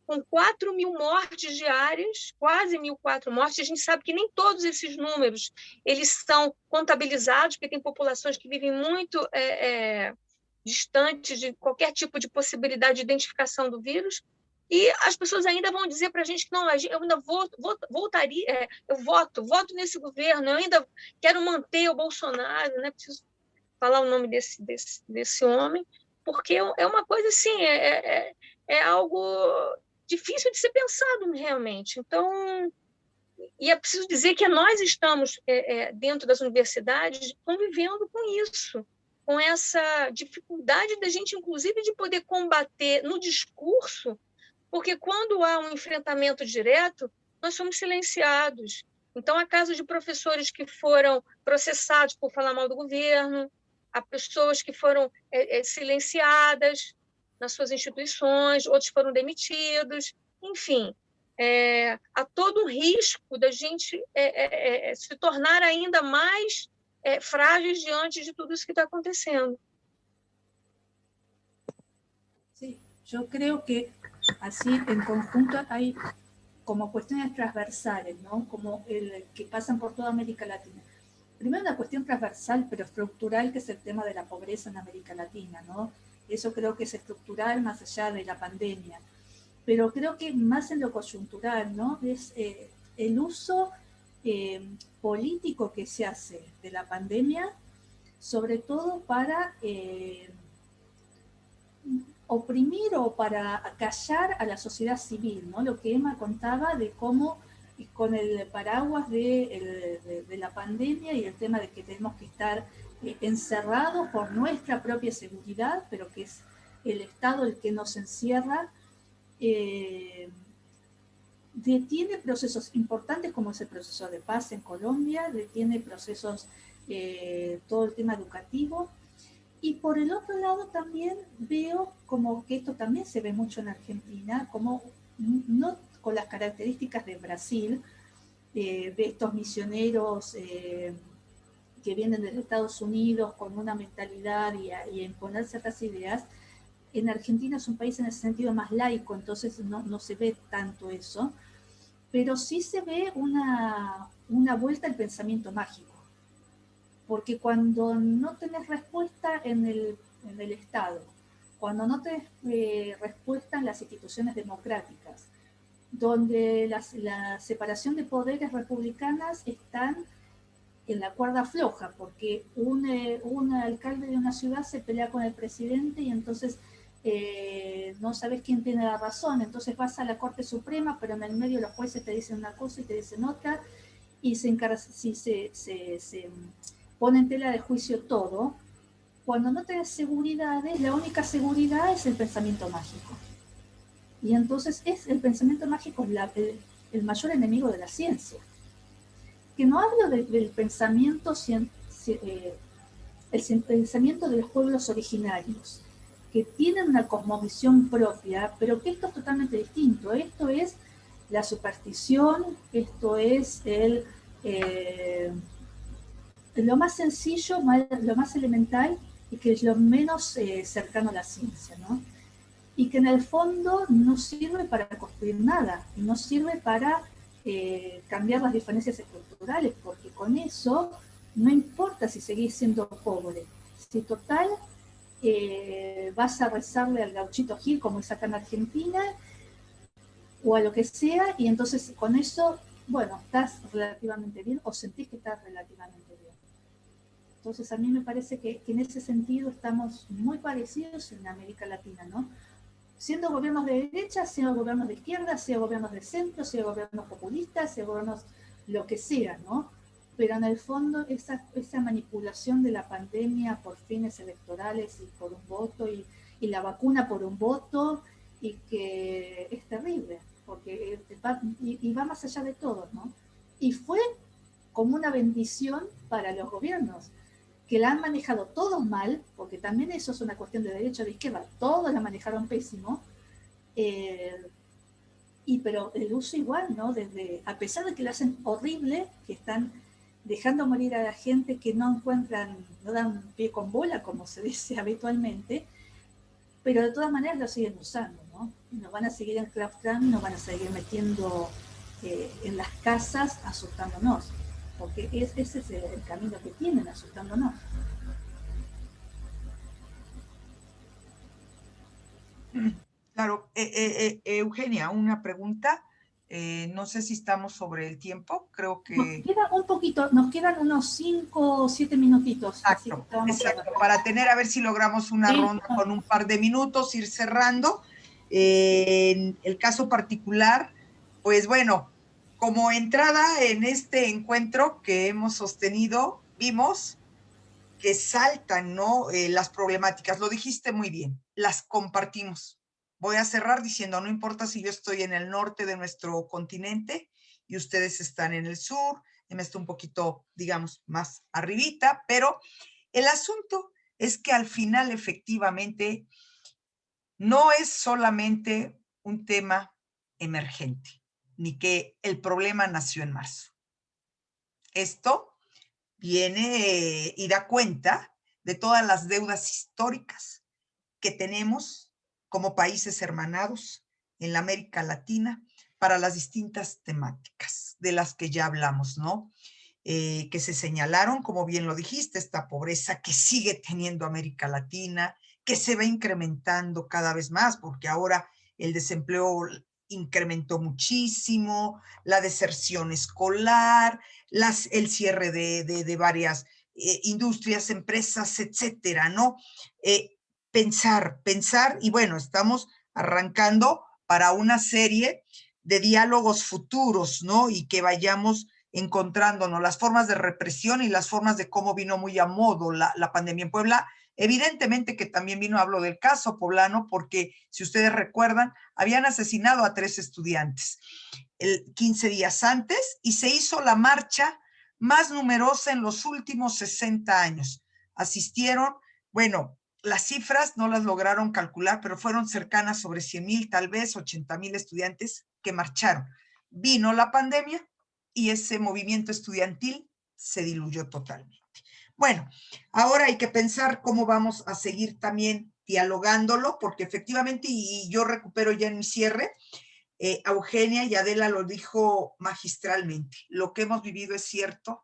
com 4.000 mortes diárias, quase 1.004 mortes, a gente sabe que nem todos esses números eles são contabilizados, porque tem populações que vivem muito distantes de qualquer tipo de possibilidade de identificação do vírus, e as pessoas ainda vão dizer para a gente que não, eu ainda voltaria, eu voto nesse governo, eu ainda quero manter o Bolsonaro, né? Preciso falar o nome desse homem, porque é uma coisa assim, é algo difícil de ser pensado realmente. Então, e é preciso dizer que nós estamos dentro das universidades convivendo com isso. com essa dificuldade da gente, inclusive, de poder combater no discurso, porque quando há um enfrentamento direto, nós somos silenciados. Então, há casos de professores que foram processados por falar mal do governo, há pessoas que foram silenciadas nas suas instituições, outros foram demitidos, enfim, há todo um risco da gente se tornar ainda mais frágeis diante de tudo isso que está acontecendo. Sí, yo creo que así en conjunto hay como cuestiones transversales, ¿no? Como que pasan por toda América Latina. Primero una cuestión transversal pero estructural, que es el tema de la pobreza en América Latina, ¿no? Eso creo que es estructural más allá de la pandemia. Pero creo que más en lo coyuntural, ¿no? Es el uso político que se hace de la pandemia, sobre todo para oprimir o para callar a la sociedad civil, ¿no? Lo que Emma contaba de cómo con el paraguas de la pandemia y el tema de que tenemos que estar encerrados por nuestra propia seguridad, pero que es el Estado el que nos encierra, detiene procesos importantes como es el proceso de paz en Colombia, detiene procesos, todo el tema educativo. Y por el otro lado también veo como que esto también se ve mucho en Argentina, como no con las características de Brasil, de estos misioneros que vienen de Estados Unidos con una mentalidad y a imponer ciertas ideas. En Argentina es un país en ese sentido más laico, entonces no se ve tanto eso, pero sí se ve una vuelta al pensamiento mágico. Porque cuando no tenés respuesta en el Estado, cuando no tenés respuesta en las instituciones democráticas, donde la separación de poderes republicanas están en la cuerda floja, porque un alcalde de una ciudad se pelea con el presidente y entonces no sabes quién tiene la razón, entonces vas a la Corte Suprema, pero en el medio los jueces te dicen una cosa y te dicen otra, y se pone en tela de juicio todo. Cuando no tenés seguridades, la única seguridad es el pensamiento mágico. Y entonces el pensamiento mágico es el mayor enemigo de la ciencia. Que no hablo del pensamiento, el pensamiento de los pueblos originarios, que tienen una cosmovisión propia, pero que esto es totalmente distinto. Esto es la superstición, esto es lo más sencillo, lo más elemental, y que es lo menos cercano a la ciencia, ¿no? Y que en el fondo no sirve para construir nada, y no sirve para cambiar las diferencias estructurales, porque con eso no importa si seguís siendo pobre, si total vas a rezarle al gauchito Gil, como es acá en Argentina, o a lo que sea, y entonces con eso, bueno, estás relativamente bien, o sentís que estás relativamente bien. Entonces a mí me parece que en ese sentido estamos muy parecidos en América Latina, ¿no? Siendo gobiernos de derecha, siendo gobiernos de izquierda, sea gobiernos de centro, sea gobiernos populistas, sea gobiernos lo que sea, ¿no? Pero en el fondo esa manipulación de la pandemia por fines electorales y por un voto, y la vacuna por un voto, y que es terrible, porque va más allá de todo, ¿no? Y fue como una bendición para los gobiernos, que la han manejado todos mal, porque también eso es una cuestión de derecha o de izquierda, todos la manejaron pésimo, pero el uso igual, ¿no? A pesar de que lo hacen horrible, que están dejando morir a la gente que no dan pie con bola, como se dice habitualmente, pero de todas maneras lo siguen usando, ¿no? Nos van a seguir enclaustrando, nos van a seguir metiendo en las casas, asustándonos, porque ese es el camino que tienen, asustándonos. Claro, Eugenia, una pregunta. No sé si estamos sobre el tiempo, creo que... Nos queda un poquito, nos quedan unos 5 o 7 minutitos. Exacto, para tener, a ver si logramos una ronda con un par de minutos, ir cerrando. En el caso particular, pues bueno, como entrada en este encuentro que hemos sostenido, vimos que saltan, ¿no? Las problemáticas, lo dijiste muy bien, las compartimos. Voy a cerrar diciendo, no importa si yo estoy en el norte de nuestro continente y ustedes están en el sur, y me está un poquito, digamos, más arribita, pero el asunto es que al final efectivamente no es solamente un tema emergente, ni que el problema nació en marzo. Esto viene y da cuenta de todas las deudas históricas que tenemos como países hermanados en la América Latina para las distintas temáticas de las que ya hablamos, ¿no? Que se señalaron, como bien lo dijiste, esta pobreza que sigue teniendo América Latina, que se va incrementando cada vez más, porque ahora el desempleo incrementó muchísimo, la deserción escolar, el cierre de varias industrias, empresas, etcétera, ¿no? Pensar, y bueno, estamos arrancando para una serie de diálogos futuros, ¿no? Y que vayamos encontrándonos las formas de represión y las formas de cómo vino muy a modo la pandemia en Puebla. Evidentemente que también vino, hablo del caso poblano, porque si ustedes recuerdan, habían asesinado a 3 estudiantes 15 días antes y se hizo la marcha más numerosa en los últimos 60 años. Asistieron, bueno, las cifras no las lograron calcular, pero fueron cercanas sobre 100,000, tal vez 80,000 estudiantes que marcharon. Vino la pandemia y ese movimiento estudiantil se diluyó totalmente. Bueno, ahora hay que pensar cómo vamos a seguir también dialogándolo, porque efectivamente, y yo recupero ya en mi cierre, Eugenia y Adela lo dijo magistralmente, lo que hemos vivido es cierto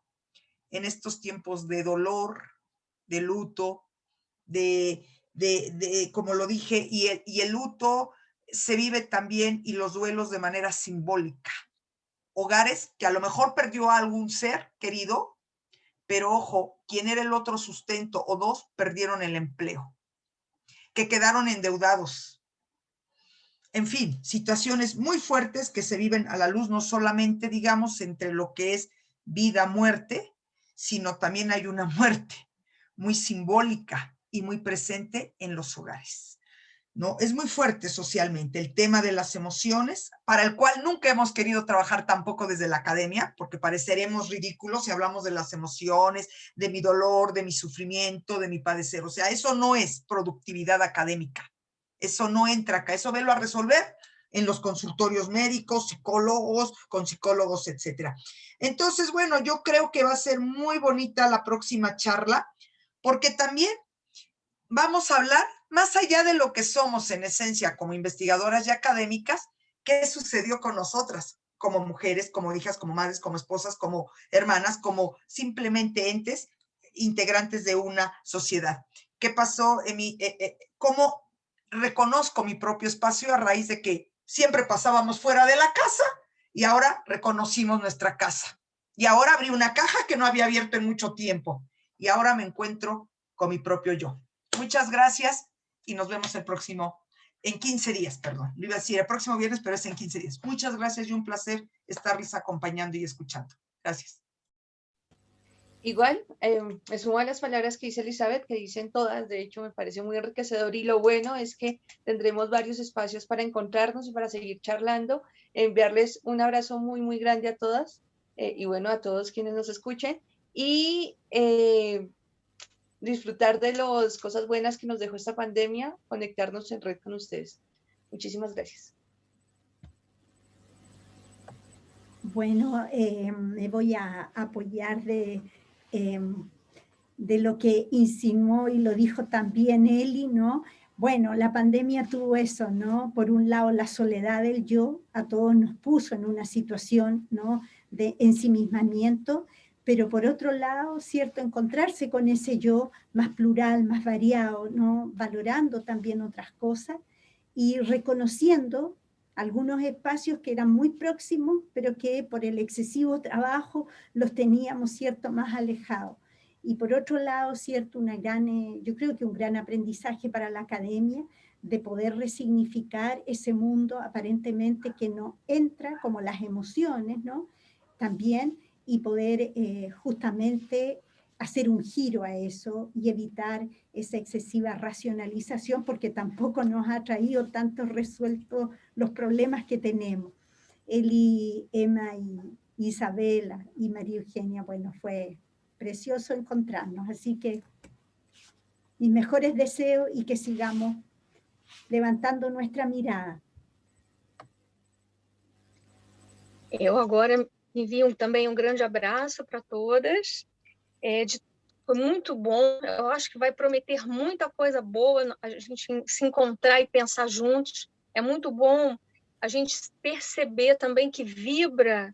en estos tiempos de dolor, de luto, como lo dije, y el luto se vive también y los duelos de manera simbólica. Hogares que a lo mejor perdió a algún ser querido, pero ojo, quien era el otro sustento o dos perdieron el empleo, que quedaron endeudados. En fin, situaciones muy fuertes que se viven a la luz, no solamente, digamos, entre lo que es vida, muerte, sino también hay una muerte muy simbólica y muy presente en los hogares, ¿no? Es muy fuerte socialmente el tema de las emociones, para el cual nunca hemos querido trabajar tampoco desde la academia, porque pareceremos ridículos si hablamos de las emociones, de mi dolor, de mi sufrimiento, de mi padecer. O sea, eso no es productividad académica. Eso no entra acá, eso velo a resolver en los consultorios médicos, psicólogos, con psicólogos, etcétera. Entonces, bueno, yo creo que va a ser muy bonita la próxima charla, porque también vamos a hablar, más allá de lo que somos en esencia como investigadoras y académicas, qué sucedió con nosotras, como mujeres, como hijas, como madres, como esposas, como hermanas, como simplemente entes integrantes de una sociedad. ¿Qué pasó en mi, cómo reconozco mi propio espacio a raíz de que siempre pasábamos fuera de la casa y ahora reconocimos nuestra casa? Y ahora abrí una caja que no había abierto en mucho tiempo y ahora me encuentro con mi propio yo. Muchas gracias y nos vemos en 15 días, perdón. Lo iba a decir el próximo viernes, pero es en 15 días. Muchas gracias y un placer estarles acompañando y escuchando. Gracias. Igual, me sumo a las palabras que dice Elizabeth, que dicen todas, de hecho me parece muy enriquecedor y lo bueno es que tendremos varios espacios para encontrarnos y para seguir charlando. Enviarles un abrazo muy, muy grande a todas y bueno, a todos quienes nos escuchen y disfrutar de las cosas buenas que nos dejó esta pandemia, conectarnos en red con ustedes. Muchísimas gracias. Bueno, me voy a apoyar de lo que insinuó y lo dijo también Eli, ¿no? Bueno, la pandemia tuvo eso, ¿no? Por un lado, la soledad del yo, a todos nos puso en una situación, ¿no? De ensimismamiento, pero por otro lado, cierto, encontrarse con ese yo más plural, más variado, ¿no? Valorando también otras cosas y reconociendo algunos espacios que eran muy próximos, pero que por el excesivo trabajo los teníamos, cierto, más alejados. Y por otro lado, cierto, yo creo que un gran aprendizaje para la academia de poder resignificar ese mundo aparentemente que no entra, como las emociones, ¿no? También, y poder justamente hacer un giro a eso y evitar esa excesiva racionalización, porque tampoco nos ha traído tanto resueltos los problemas que tenemos. Eli, Emma y Isabela y María Eugenia, bueno, fue precioso encontrarnos, así que mis mejores deseos y que sigamos levantando nuestra mirada. Eu agora envio também um grande abraço para todas. Foi muito bom, eu acho que vai prometer muita coisa boa, a gente se encontrar e pensar juntos. É muito bom a gente perceber também que vibra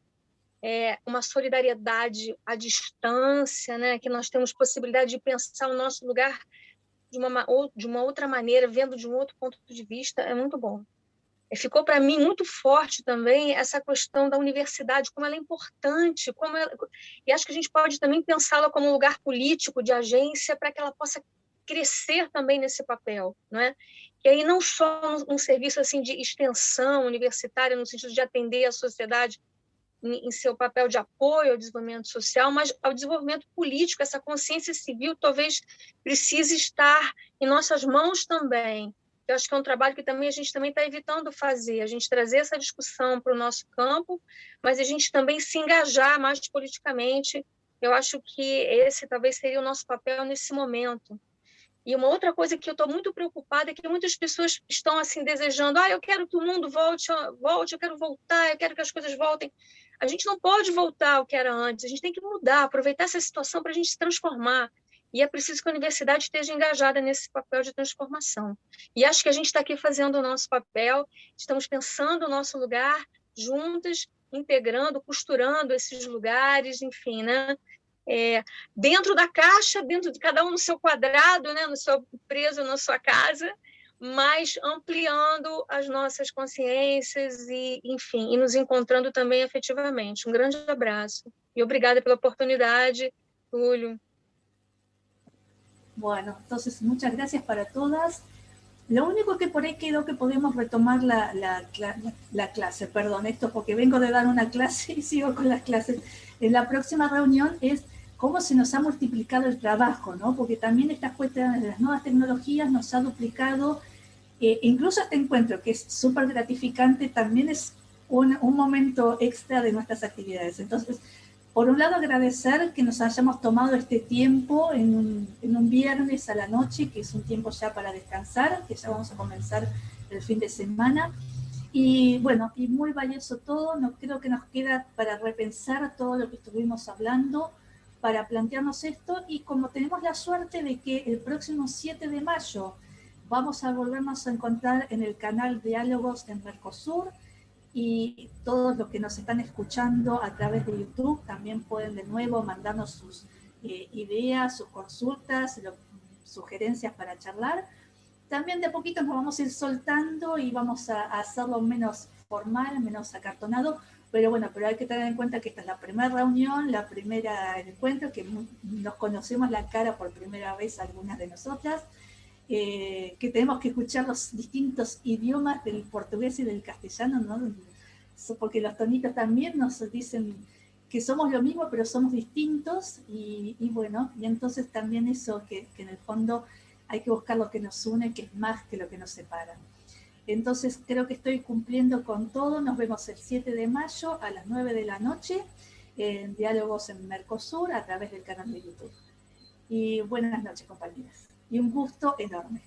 uma solidariedade à distância, né? Que nós temos possibilidade de pensar o nosso lugar de uma outra maneira, vendo de um outro ponto de vista, é muito bom. Ficou para mim muito forte também essa questão da universidade, como ela é importante, e acho que a gente pode também pensá-la como um lugar político de agência para que ela possa crescer também nesse papel, não é? E aí não só um serviço assim de extensão universitária no sentido de atender a sociedade em seu papel de apoio ao desenvolvimento social, mas ao desenvolvimento político. Essa consciência civil talvez precise estar em nossas mãos também. Eu acho que é um trabalho que também a gente também está evitando fazer, a gente trazer essa discussão para o nosso campo, mas a gente também se engajar mais politicamente. Eu acho que esse talvez seria o nosso papel nesse momento. E uma outra coisa que eu estou muito preocupada é que muitas pessoas estão assim desejando, eu quero que o mundo volte, eu quero voltar, eu quero que as coisas voltem. A gente não pode voltar ao que era antes, a gente tem que mudar, aproveitar essa situação para a gente se transformar. E é preciso que a universidade esteja engajada nesse papel de transformação. E acho que a gente está aqui fazendo o nosso papel, estamos pensando o nosso lugar juntas, integrando, costurando esses lugares, enfim, né? Dentro da caixa, dentro de cada um no seu quadrado, né? Preso na sua casa, mas ampliando as nossas consciências e, enfim, e nos encontrando também efetivamente. Um grande abraço. E obrigada pela oportunidade, Túlio. Bueno, entonces muchas gracias para todas. Lo único que por ahí quedó que podemos retomar la clase, perdón, esto porque vengo de dar una clase y sigo con las clases. En la próxima reunión es cómo se nos ha multiplicado el trabajo, ¿no? Porque también estas cuestiones de las nuevas tecnologías nos ha duplicado, incluso este encuentro que es súper gratificante, también es un momento extra de nuestras actividades. Entonces, por un lado, agradecer que nos hayamos tomado este tiempo en un viernes a la noche, que es un tiempo ya para descansar, que ya vamos a comenzar el fin de semana. Y bueno, y muy valioso todo, creo que nos queda para repensar todo lo que estuvimos hablando, para plantearnos esto, y como tenemos la suerte de que el próximo 7 de mayo vamos a volvernos a encontrar en el canal Diálogos en Mercosur, y todos los que nos están escuchando a través de YouTube también pueden de nuevo mandarnos sus ideas, sus consultas, sugerencias para charlar. También de a poquito nos vamos a ir soltando y vamos a hacerlo menos formal, menos acartonado, pero bueno, pero hay que tener en cuenta que esta es la primera reunión, la primera encuentro, que nos conocemos la cara por primera vez algunas de nosotras, que tenemos que escuchar los distintos idiomas del portugués y del castellano, ¿no? Porque los tonitos también nos dicen que somos lo mismo, pero somos distintos, y bueno, y entonces también eso, que en el fondo hay que buscar lo que nos une, que es más que lo que nos separa. Entonces creo que estoy cumpliendo con todo. Nos vemos el 7 de mayo a las 9 de la noche en Diálogos en Mercosur a través del canal de YouTube. Y buenas noches, compañeras. Y un gusto enorme.